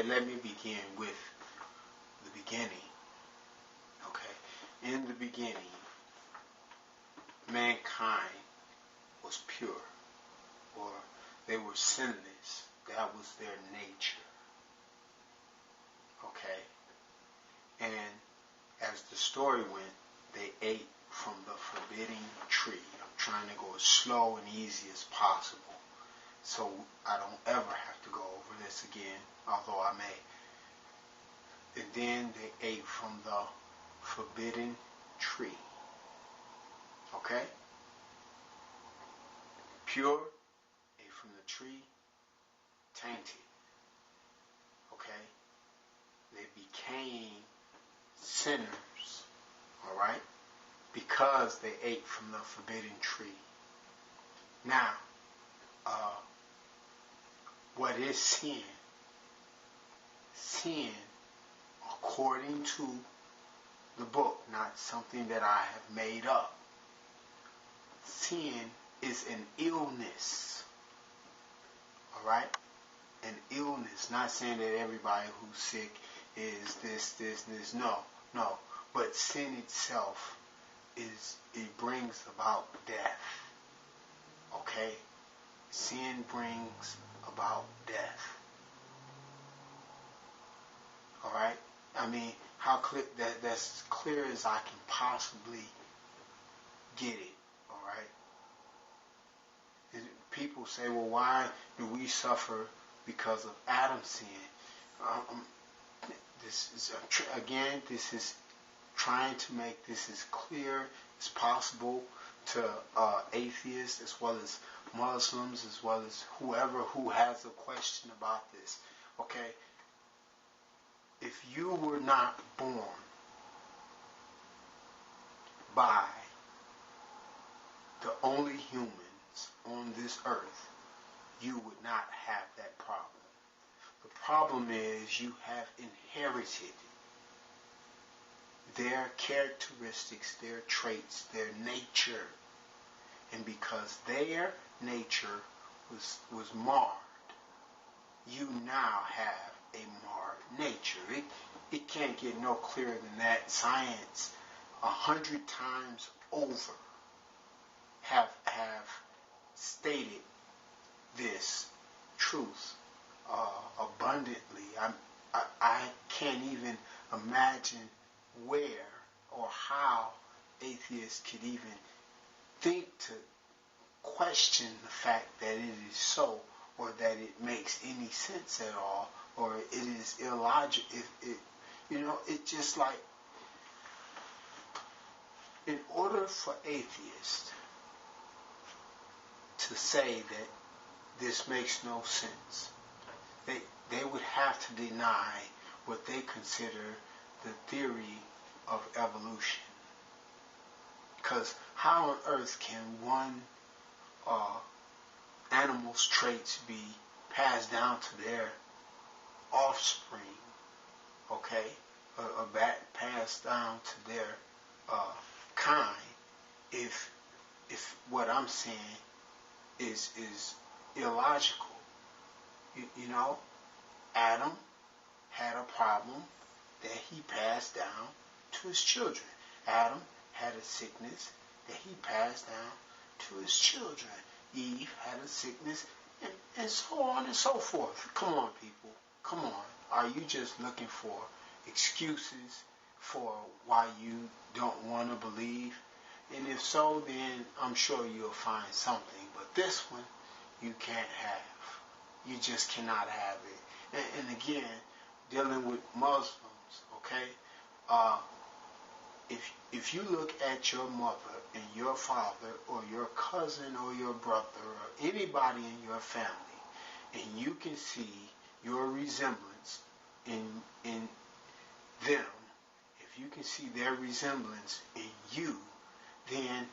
Okay, let me begin with the beginning. Okay, in the beginning, mankind was pure, or they were sinless. That was their nature. Okay, and as the story went, they ate from the forbidden tree. I'm trying to go as slow and easy as possible, so I don't ever have to go over this again, although I may. And then they ate from the forbidden tree. Okay? Pure, ate from the tree, tainted. Okay? They became sinners. Alright? Because they ate from the forbidden tree. Now, what is sin? Sin, according to the book, not something that I have made up. Sin is an illness. Alright? An illness. Not saying that everybody who's sick is this. No. But sin itself it brings about death. Okay? Sin brings about death. Alright? I mean, how clear that's clear as I can possibly get it. Alright? People say, well, why do we suffer because of Adam's sin? This is trying to make this as clear as possible to atheists as well as Muslims as well as whoever who has a question about this. Okay? If you were not born by the only humans on this earth, you would not have that problem. The problem is you have inherited their characteristics, their traits, their nature. And because their nature was marred, you now have a marred nature. It can't get no clearer than that. Science 100 times over have stated this truth abundantly. I can't even imagine where or how atheists could even think to question the fact that it is so, or that it makes any sense at all, or it is illogical. It's just like, in order for atheists to say that this makes no sense, they would have to deny what they consider the theory of evolution. Because how on earth can one animal's traits be passed down to their offspring, okay, or passed down to their kind, if what I'm saying is illogical? Adam had a problem that he passed down to his children. Adam had a sickness that he passed down to his children. Eve had a sickness, and so on and so forth. Come on, people. Come on. Are you just looking for excuses for why you don't want to believe? And if so, then I'm sure you'll find something. But this one, you can't have. You just cannot have it. And again, dealing with Muslims, okay? If you look at your mother and your father or your cousin or your brother or anybody in your family, and you can see your resemblance in them, if you can see their resemblance in you, then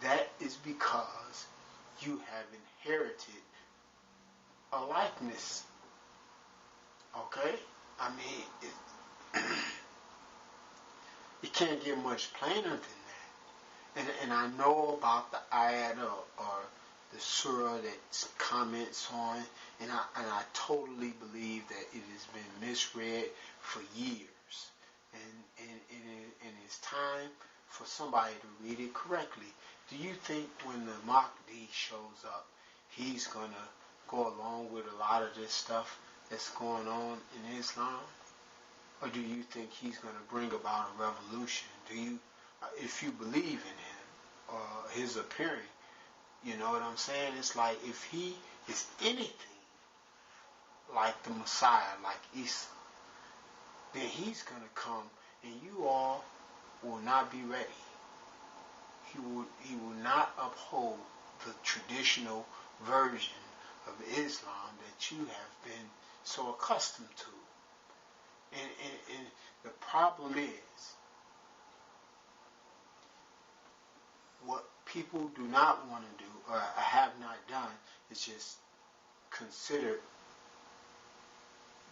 that is because you have inherited a likeness. Okay? I mean, it can't get much plainer than that. And I know about the ayat or the surah that comments on, and I totally believe that it has been misread for years. And it's time for somebody to read it correctly. Do you think when the Mahdi shows up, he's going to go along with a lot of this stuff that's going on in Islam? Or do you think he's going to bring about a revolution? Do you, if you believe in him or his appearing, you know what I'm saying? It's like if he is anything like the Messiah, like Isa, then he's going to come and you all will not be ready. He will not uphold the traditional version of Islam that you have been so accustomed to. And the problem is, what people do not want to do, or have not done, is just consider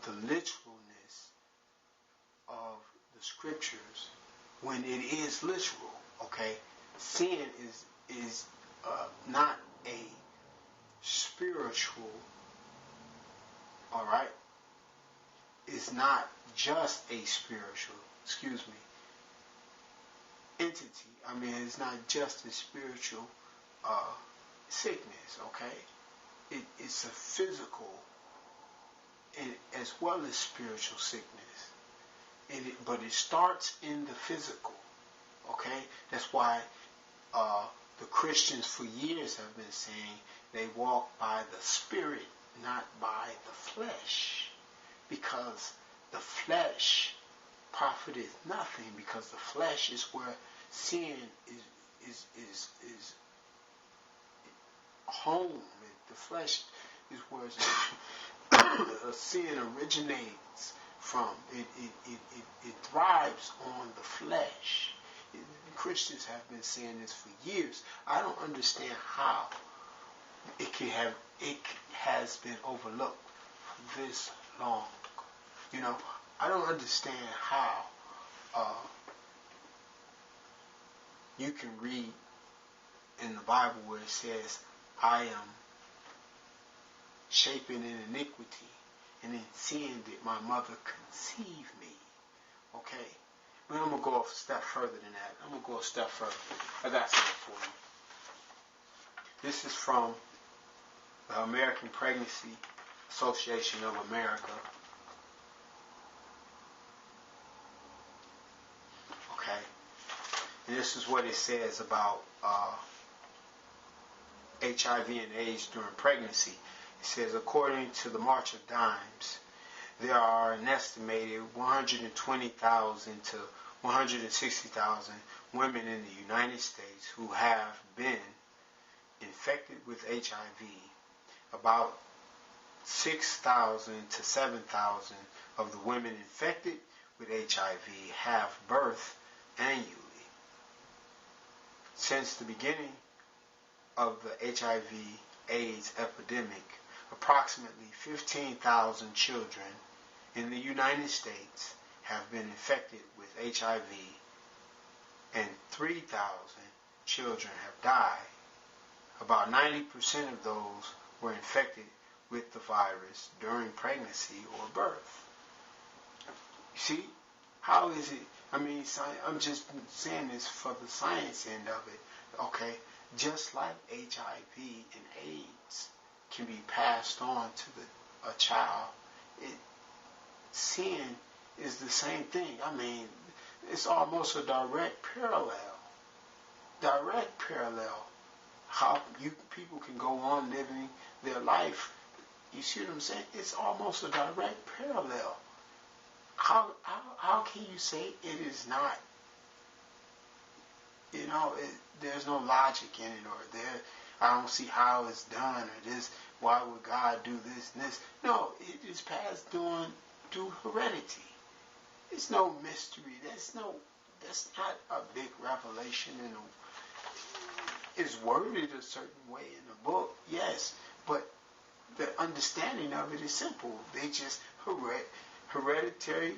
the literalness of the scriptures when it is literal. Okay, sin is not a spiritual. All right, it's not just a spiritual. Entity. I mean, it's not just a spiritual sickness. Okay, it's a physical and as well as spiritual sickness. But it starts in the physical. Okay, that's why the Christians for years have been saying they walk by the Spirit, not by the flesh, because the flesh profiteth nothing, because the flesh is where sin is home. The flesh is where sin originates from. It thrives on the flesh. Christians have been saying this for years. I don't understand how it has been overlooked for this long. You know, I don't understand how you can read in the Bible where it says, I am shapen in iniquity, and in sin did my mother conceive me. Okay? But I'm going to go a step further than that. I'm going to go a step further. I got something for you. This is from the American Pregnancy Association of America. Okay? And this is what it says about HIV and AIDS during pregnancy. It says, according to the March of Dimes, there are an estimated 120,000 to 160,000 women in the United States who have been infected with HIV. About 6,000 to 7,000 of the women infected with HIV have birth annually. Since the beginning of the HIV/AIDS epidemic, approximately 15,000 children in the United States have been infected with HIV, and 3,000 children have died. About 90% of those were infected with the virus during pregnancy or birth. You see, how is it? I mean, I'm just saying this for the science end of it, okay? Just like HIV and AIDS can be passed on to a child, sin is the same thing. I mean, it's almost a direct parallel. Direct parallel. How people can go on living their life. You see what I'm saying? It's almost a direct parallel. How can you say it is not? You know, there's no logic in it, or I don't see how it's done, or this. Why would God do this and this? No, it is passed on through heredity. It's no mystery. That's not a big revelation. It's worded a certain way in the book, yes, but the understanding of it is simple. They just hereditary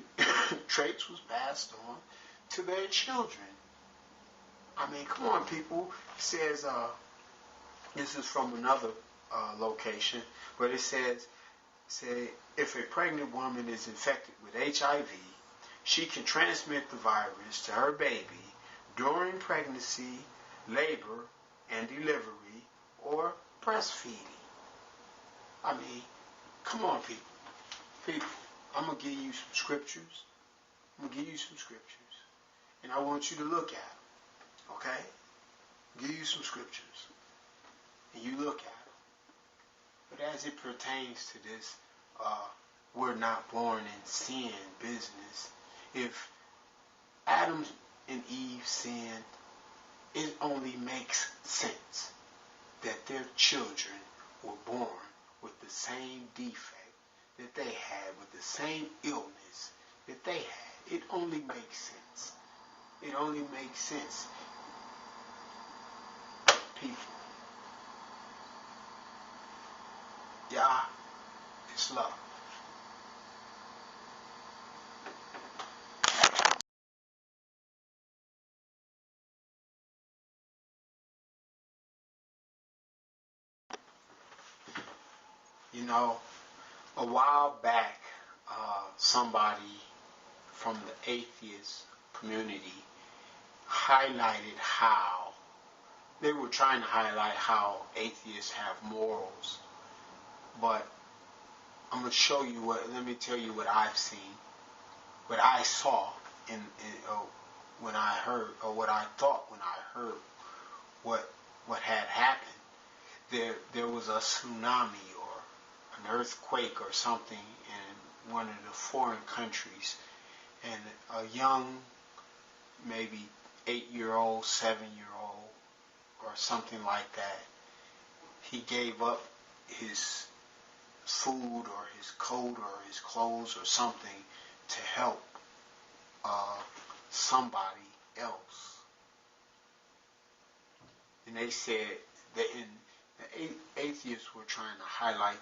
traits was passed on to their children. I mean, come on, people. It says This is from another location, but it says, if a pregnant woman is infected with HIV, she can transmit the virus to her baby during pregnancy, labor and delivery, or breastfeeding. I mean, come on, people. People, I'm going to give you some scriptures. And I want you to look at them. Okay? Give you some scriptures. And you look at them. But as it pertains to this, we're not born in sin business. If Adam and Eve sinned, it only makes sense that their children were born with the same defect that they had, with the same illness that they had. It only makes sense. It only makes sense. People. Yah is love. You know, a while back, somebody from the atheist community highlighted how they were trying to highlight how atheists have morals. But I'm going to show you let me tell you what I've seen, what I saw when I heard, or what I thought when I heard what had happened. There was a tsunami or an earthquake or something in one of the foreign countries, and a young, maybe 8-year-old, 7-year-old, or something like that, he gave up his food or his coat or his clothes or something to help somebody else. And they said that the atheists were trying to highlight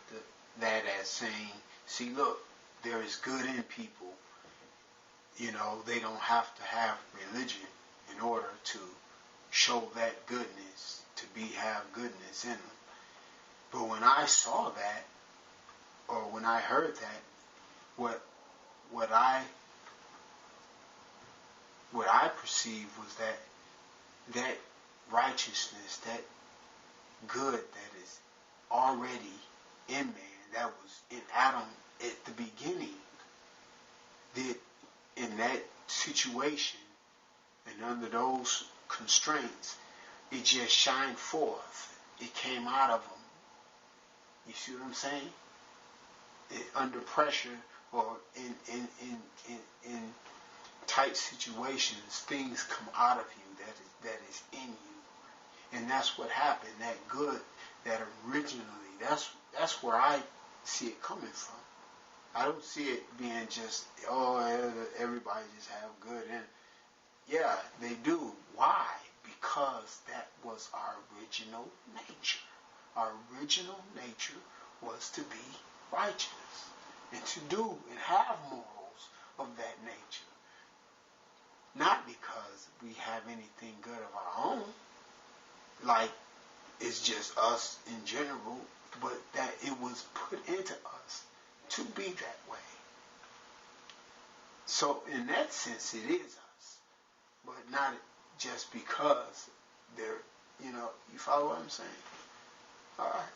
that as saying, see, look, there is good in people. You know, they don't have to have religion in order to show that goodness, to have goodness in them. But when I saw that, or when I heard that, what I perceived was that righteousness, that good that is already in man, that was in Adam at the beginning, that in that situation and under those constraints, it just shined forth. It came out of them. You see what I'm saying? Under pressure or in tight situations, things come out of you that is in you. And that's what happened. That good, that originally, that's where I see it coming from. I don't see it being just, everybody just have good in it. Yeah, they do. Why? Because that was our original nature. Our original nature was to be righteous and to do and have morals of that nature. Not because we have anything good of our own, like it's just us in general, but that it was put into us to be that way. So in that sense, it is us, but not just because they're, you follow what I'm saying? All right.